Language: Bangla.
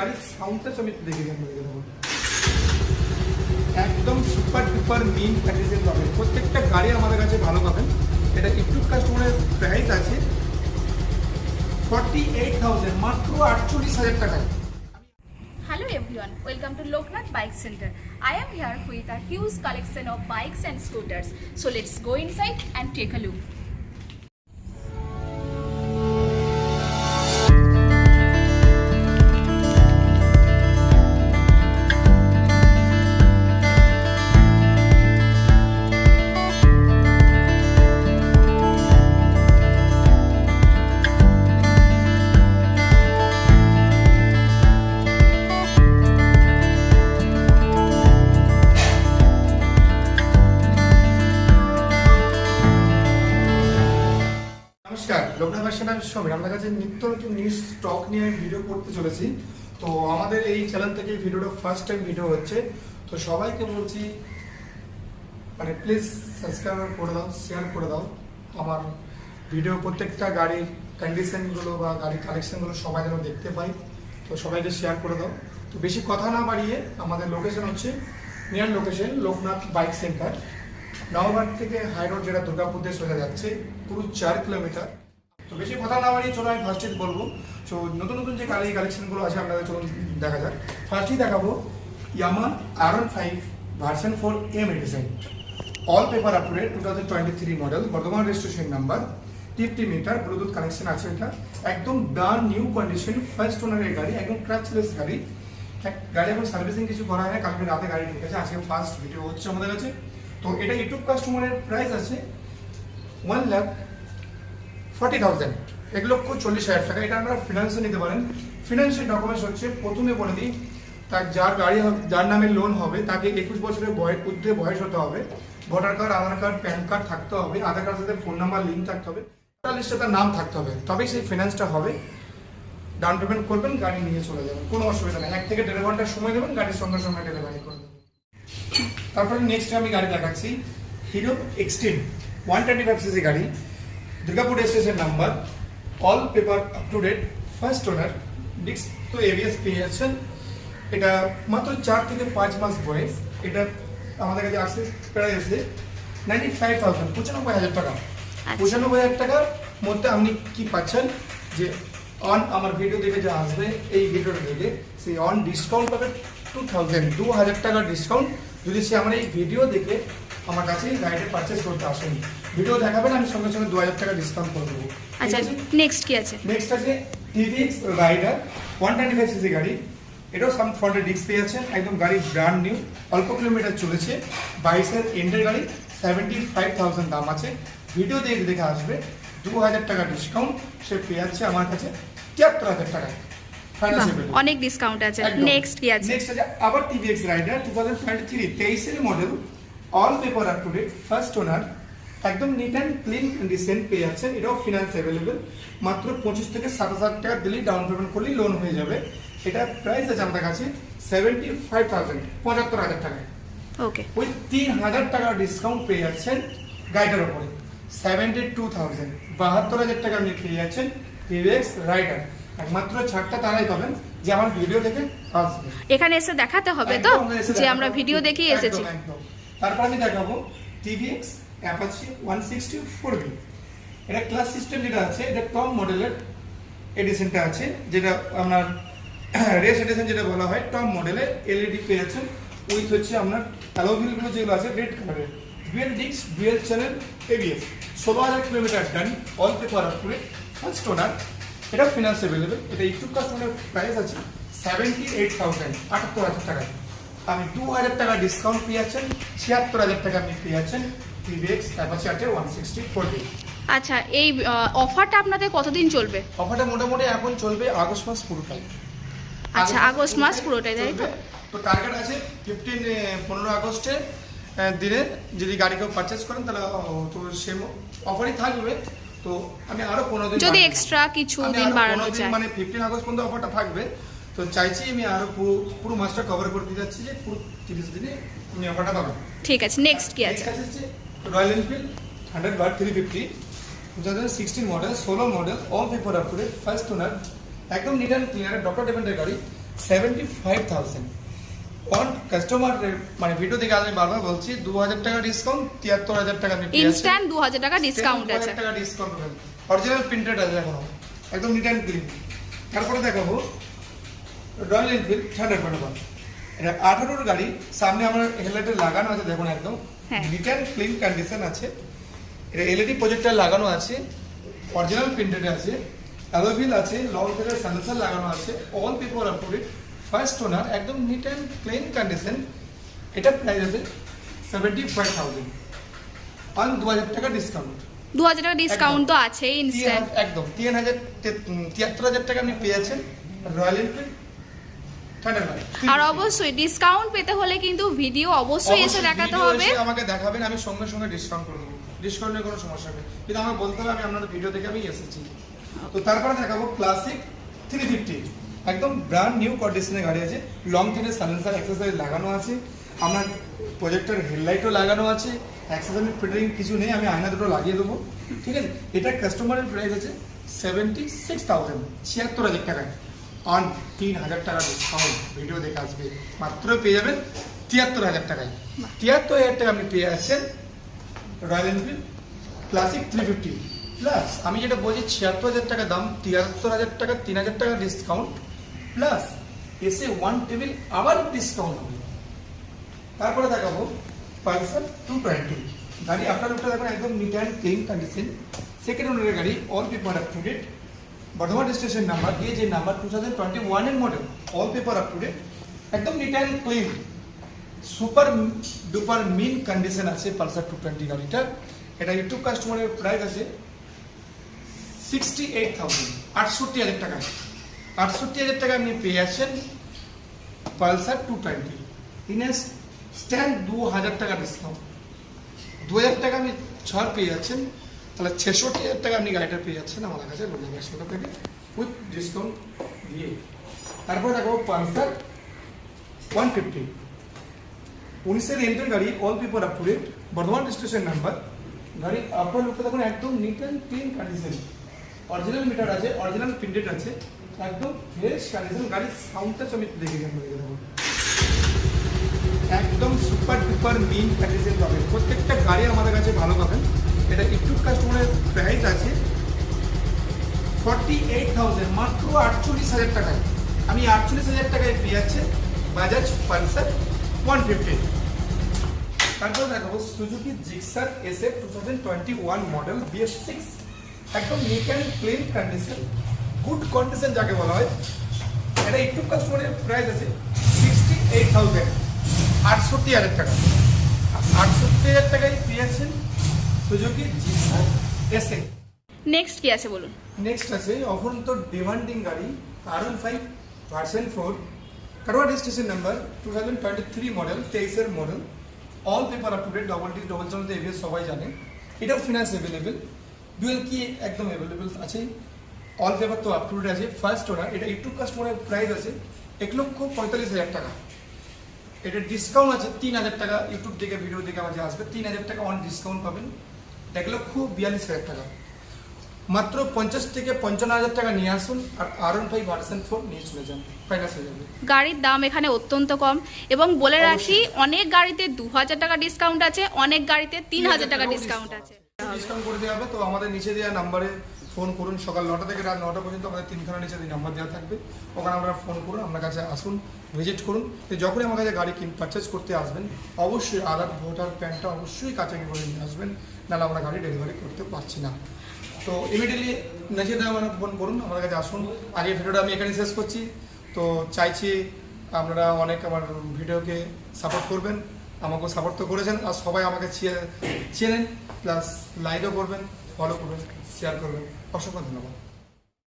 গাড়ির সাউন্ডটা আমি দেখে দেবো, একদম সুপার ডুপার মিন কন্ডিশন পাবেন। প্রত্যেকটা গাড়ি আমাদের কাছে ভালো পাবেন। এটা একটু কাস্টমারের প্রাইস আছে 48,000, মাত্র 48,000 টাকায়। Hello everyone, welcome to Loknath Bike Center. I am here with a huge collection of bikes and scooters. So let's go inside and take a look. নমস্কার, লোকনাথ বাইক সেন্টারের সঙ্গে আমাদের কাছে নিত্য নতুন নিউজ স্টক নিয়ে ভিডিও করতে চলেছি। তো আমাদের এই চ্যানেল থেকে ভিডিওটা ফার্স্ট টাইম ভিডিও হচ্ছে। তো সবাইকে বলছি মানে প্লিজ সাবস্ক্রাইব করে দাও, শেয়ার করে দাও। আমার ভিডিও প্রত্যেকটা গাড়ির কন্ডিশনগুলো বা গাড়ির কালেকশনগুলো সবাই যেন দেখতে পাই। তো সবাইকে শেয়ার করে দাও। তো বেশি কথা না বাড়িয়ে আমাদের লোকেশন হচ্ছে near location Loknath bike centre, Nowghat থেকে হাই রোড, যেটা দুর্গাপুর দিয়ে সোজা যাচ্ছে, পুরো 4 কিলোমিটার। তো বেশি কথা না বাড়িয়ে চলো আমি ফার্স্টে বলবো। তো নতুন নতুন যে গাড়ি কালেকশনগুলো আছে আপনাদের চলুন দেখা যাক। ফার্স্টেই দেখাবো Yamaha R15 version 4 M edition, all paper up to date, 2023 model, বর্তমান registration number, 50 metre Bluetooth connection আছে। এটা একদম ব্রান্ড নিউ কন্ডিশন, ফার্স্ট ওনারের গাড়ি, একদম ক্রাচলেস গাড়ি। গাড়ি এখন সার্ভিসিং কিছু করা হয় না, কালকে রাতে গাড়ি ঢুকেছে, আজকে ফার্স্ট ভিডিও হচ্ছে আমাদের কাছে। তো এটা ইউটিউব কাস্টমারের প্রাইস আছে 1,40,000, 1,40,000 টাকা। এটা আপনারা ফিনান্সে নিতে পারেন। ফিনান্সিয়াল ডকুমেন্টস হচ্ছে, প্রথমে বলে দিই, তার যার গাড়ি যার নামে লোন হবে তাকে 21 বছরের ঊর্ধ্বে বয়স হতে হবে, ভোটার কার্ড, আধার কার্ড, প্যান কার্ড থাকতে হবে, আধার কার্ডের সাথে ফোন নাম্বার লিঙ্ক থাকতে হবে, টোটাল লিস্টে তার নাম থাকতে হবে, তবেই সেই ফিনান্সটা হবে। ডাউন পেমেন্ট করবেন, গাড়ি নিয়ে চলে যাবেন, কোনো অসুবিধা নেই। 1 থেকে 1.5 ঘন্টার সময় দেবেন, গাড়ির সঙ্গে সঙ্গে ডেলিভারি করে দেবেন। তারপরে নেক্সট আমি গাড়ি দেখাচ্ছি হিরো এক্সট্রিম 125 সিসি গাড়ি, Durgapur registration number, all paper up to date, first owner, disc তো এবিএস পেয়ে যাচ্ছেন। এটা মাত্র 4 থেকে 5 মাস বয়স। এটা আমাদের কাছে আসছে প্রায় এসে 95,000, 95,000 টাকা। 95,000 টাকার মধ্যে আপনি কি পাচ্ছেন যে অন আমার ভিডিও দেখে যা আসবে, এই ভিডিওটা দেখে সেই অন ডিসকাউন্ট পাবে 2,000 টাকার ডিসকাউন্ট, যদি সে আমার এই ভিডিও দেখে আমার কাছে গাড়িটা পারচেস করতে আসেন। ভিডিও দেখাবেন, আমি সঙ্গে সঙ্গে 2,000 টাকা ডিসকাউন্ট করে দেবো। আচ্ছা, নেক্সট কি আছে? নেক্সট আছে TVX রাইডার 125 সিসি গাড়ি। এটাও সাম ফ্রন্টে ডিস্ক পেয়ে যাচ্ছে, একদম গাড়ি ব্র্যান্ড নিউ, অল্প কিলোমিটার চলেছে, 22-এর এন্ডের গাড়ি, 75,000 দাম আছে। ভিডিও দেখে আসবে, 2,000 টাকা ডিসকাউন্ট সে পেয়ে যাচ্ছে আমার কাছে 73,000 টাকায়। অনেক ডিসকাউন্ট আছে। নেক্সট কি আছে? নেক্সট আছে আবার TVX রাইডার 2023 23-এর model, all paper up to date, first owner, একদম নিট অ্যান্ড ক্লিন কন্ডিশন পেয়ে যাচ্ছেন। এটাও ফিনান্স অ্যাভেলেবেল, মাত্র 25 থেকে 27,000 টাকা দিলেই ডাউন পেমেন্ট করলেই লোন হয়ে যাবে। এটা প্রাইস আছে আমাদের কাছে 75,000, 75,000 টাকায়। ওকে, ওই 3,000 টাকা ডিসকাউন্ট পেয়ে যাচ্ছেন গাড়িটার উপরে, 72,000, 72,000 টাকা আপনি পেয়ে যাচ্ছেন TVX রাইডার। একমাত্র ছাড়টা তারাই পাবেন যে আমার ভিডিও দেখে আসবে। এখানে এসে দেখাতে হবে তো যে আমরা ভিডিও দেখেই এসেছি। তারপর আমি দেখাবো TVX অ্যাপাচি 160 4V। এটা ক্লাস সিস্টেম যেটা আছে, এটা টপ মডেলের এডিশনটা আছে, যেটা আপনার রেস এডিশন যেটা বলা হয়, টপ মডেলের LED পেয়ে যাচ্ছেন। উইথ হচ্ছে আপনার অ্যালোভিলগুলো যেগুলো আছে রেড কালারের, dual disc, dual channel, ABS, 16,000 kilometre done, all paper up to date, first owner. এটা ফিনান্স অ্যাভেলেবেল। এটা ইউটিউব কাস্টমারের প্রাইস আছে 78,000, 78,000 টাকায়। আপনি 2,000 টাকা ডিসকাউন্ট পেয়ে যাচ্ছেন, 76,000 টাকা আপনি পেয়ে যাচ্ছেন TVX অ্যাপাচি 160 4V। আচ্ছা, এই অফারটা আপনাদের কতদিন চলবে? অফারটা মোটামুটি এখন চলবে আগস্ট মাস পুরোটাই। আচ্ছা, আগস্ট মাস পুরোটাই, তাই তো? তো টার্গেট আছে 15 আগস্টে দিনে যদি গাড়ি কেউ পারচেস করেন তাহলে তো সেম অফারই থাকবে। তো আমি আরো 15 দিন, যদি এক্সট্রা কিছু দিন বাড়ানো যায়, মানে 15 আগস্ট পর্যন্ত অফারটা থাকবে। তো চাইছি আমি আরো পুরো মাসটা কভার করে দিতে যাচ্ছি, যে পুরো 30 দিনে আপনি অফারটা পাবেন। ঠিক আছে, নেক্সট কি আছে? নেক্সট আছে Royal Enfield 100 350 2016 model, 16 model, all paper up to date, first owner, একদম নিট অ্যান্ড ক্লিয়ার, ডক্টর ডেভেন্ডের গাড়ি, 75,000 অন কাস্টমার মানে ভিডিও দেখে আমি বারবার বলছি 2,000 টাকা ডিসকাউন্ট 73,000 টাকা আপনি পেয়ে ইনস্ট্যান্ট 2000 টাকা ডিসকাউন্ট আছে। 2,000 টাকা ডিসকাউন্ট পাবেন। অরিজিনাল প্রিন্টেড আছে দেখো একদম নিট অ্যান্ড ক্লিন। তারপরে দেখাবো রয়্যাল এনফিল্ড থান্ডারবার্ড। এটা 18 গাড়ি, সামনে আমার হেডলাইটে লাগানো আছে দেখুন একদম হ্যাঁ। নিট অ্যান্ড ক্লিন কন্ডিশন আছে। এটা এলইডি প্রজেক্টর লাগানো আছে, অরিজিনাল প্রিন্টেড আছে, অ্যালোভিল আছে, লং থেকে সেন্সর লাগানো আছে, all paper up to date, first owner, একদম নিট অ্যান্ড ক্লিন কন্ডিশন। এটা প্রাইস আছে 75,000 অন 2,000 টাকা ডিসকাউন্ট। 2000 টাকা ডিসকাউন্ট তো আছে ইনস্ট্যান্ট। একদম 73,000 টাকা আপনি পেয়ে যাচ্ছেন রয়্যাল এনফিল্ড থান্ডারবার্ড। আর অবশ্যই ডিসকাউন্ট পেতে হলে কিন্তু ভিডিও অবশ্যই এসে দেখাতে হবে। আমাকে দেখাবেন, আমি সঙ্গে সঙ্গে ডিসকাউন্ট করে দেবো, ডিসকাউন্টের কোনো সমস্যা নেই, কিন্তু আমাকে বলতে হবে আমি আপনাদের ভিডিও দেখে আমি এসেছি। তো তারপরে দেখাবো ক্লাসিক 350, একদম ব্র্যান্ড নিউ কন্ডিশনের গাড়ি আছে, লং থেকে সাইলেন্সার অ্যাক্সেসরি লাগানো আছে, আপনার প্রজেক্টর হেডলাইটও লাগানো আছে, অ্যাক্সেসরি ফিটিং কিছু নেই, আমি আয়না দুটো লাগিয়ে দেবো, ঠিক আছে। এটা কাস্টমারের প্রাইস আছে 76,000, 76,000 টাকায় অন 3,000 টাকা ডিসকাউন্ট। ভিডিও দেখে আসবে মাত্র পেয়ে যাবেন 73,000 টাকায়। 73,000 টাকা আপনি পেয়ে যাচ্ছেন রয়্যাল এনফিল্ড ক্লাসিক 350 প্লাস আমি যেটা বলছি 76,000 টাকা দাম, 73,000 টাকা, 3,000 টাকা ডিসকাউন্ট প্লাস এসে ওয়ান টেবিল আবার ডিসকাউন্ট হবে। তারপরে দেখাবো পালসার 220 গাড়ি, আপনার ওটা দেখুন একদম neat and clean condition, second ওনারের গাড়ি, all paper up to date, Bardhaman registration number, এই যে নাম্বার 2021 এর model, all paper up to date, একদম neat and clean, super duper mean condition আছে পালসার 220 গাড়িটা। এটা ইউটিউব কাস্টমারের প্রাইস আছে 68,000, 68,000 টাকা। 68,000 টাকা আপনি পেয়ে যাচ্ছেন পালসার 220 ইন স্ট্যান্ড 2,000 টাকা ডিসকাউন্ট, 2,000 টাকা আপনি ছাড় পেয়ে যাচ্ছেন, তাহলে 66,000 টাকা আপনি গাড়িটা পেয়ে যাচ্ছেন আমার কাছে লোকেশনটা থেকে উইথ ডিসকাউন্ট দিয়ে। তারপর দেখাবো পালসার 150, 19 এন্টার গাড়ি, all paper up to date, Bardhaman registration number, গাড়ি আপনার লোকটা দেখুন একদম neat and clean condition, original meter আছে, অরিজিনাল প্রিন্টেড আছে, একদম ফ্রেশ কন্ডিশন। গাড়ির সাউন্ডটা আমি দেখে দেখুন একদম সুপার ডুপার মিন কন্ডিশন পাবেন, প্রত্যেকটা গাড়ি আমাদের কাছে ভালো পাবেন। এটা ইউটিউব কাস্টমারের প্রাইস আছে 48,000, মাত্র 48,000 টাকায় আমি 48,000 টাকায় পেয়ে যাচ্ছেন বাজাজ পালসার 150। তারপর দেখাবো Suzuki Gixxer SF 2021 model BS6, একদম neat and clean condition, good condition যাকে বলা হয়। এটা ইউটিউব কাস্টমারের প্রাইস আছে 68,000, 68,000 টাকা। 68,000 টাকায় পেয়ে যাচ্ছেন সুজুকি জিক্সার SF। নেক্সট কি আছে বলুন? নেক্সট আছে অফুরন্ত ডিমান্ডিং গাড়ি R15 version 4, Katwa registration number, 2023 model, 23 এর model, all paper up to date, double T double চালাতে এভিএস সবাই জানে। এটাও ফিনান্স অ্যাভেলেবেল, ডুয়েল কি একদম অ্যাভেলেবেল আছে, অল পেপার তো আপ টু ডেট আছে, ফার্স্ট ওনার। এটা ইউটিউব কাস্টমারের প্রাইস আছে 1,45,000 টাকা। এটা ডিসকাউন্ট আছে 3,000 টাকা, ইউটিউব থেকে ভিডিও দেখে আমার যে আসবে 3,000 টাকা অন ডিসকাউন্ট পাবেন, 1,42,000 টাকা। মাত্র 50 থেকে 55,000 টাকা নিয়ে আসুন আর R15 ভার্সন 4 নিয়ে চলে যান, ফাইনান্স হয়ে যাবে। গাড়ির দাম এখানে অত্যন্ত কম এবং বলে রাখি অনেক গাড়িতে 2,000 টাকা ডিসকাউন্ট আছে, অনেক গাড়িতে 3,000 টাকা ডিসকাউন্ট আছে। ডিসকাউন্ট করে দেওয়া হবে। তো আমাদের নিচে দেওয়া নাম্বারে ফোন করুন, সকাল 9টা থেকে রাত 9টা পর্যন্ত আমাদের 3খানা নিচে নাম্বার দেওয়া থাকবে, ওখানে আপনারা ফোন করুন, আপনার কাছে আসুন, ভিজিট করুন। তো যখনই আমার কাছে গাড়ি পারচেজ করতে আসবেন অবশ্যই আধার ভোটার প্যানটা অবশ্যই কাছে করে নিয়ে আসবেন, নাহলে আমরা গাড়ি ডেলিভারি করতে পারছি না। তো ইমিডিয়েটলি নিচে দেওয়া মানে ফোন করুন, আমাদের কাছে আসুন। আগে ভিডিওটা আমি এখানে শেষ করছি। তো চাইছি আপনারা অনেক আমার ভিডিওকে সাপোর্ট করবেন, আমাকেও সাপোর্ট তো করেছেন, আর সবাই আমাকে চেনেন, প্লাস লাইকও করবেন, ফলো করবেন, শেয়ার করবেন। অসংখ্য ধন্যবাদ।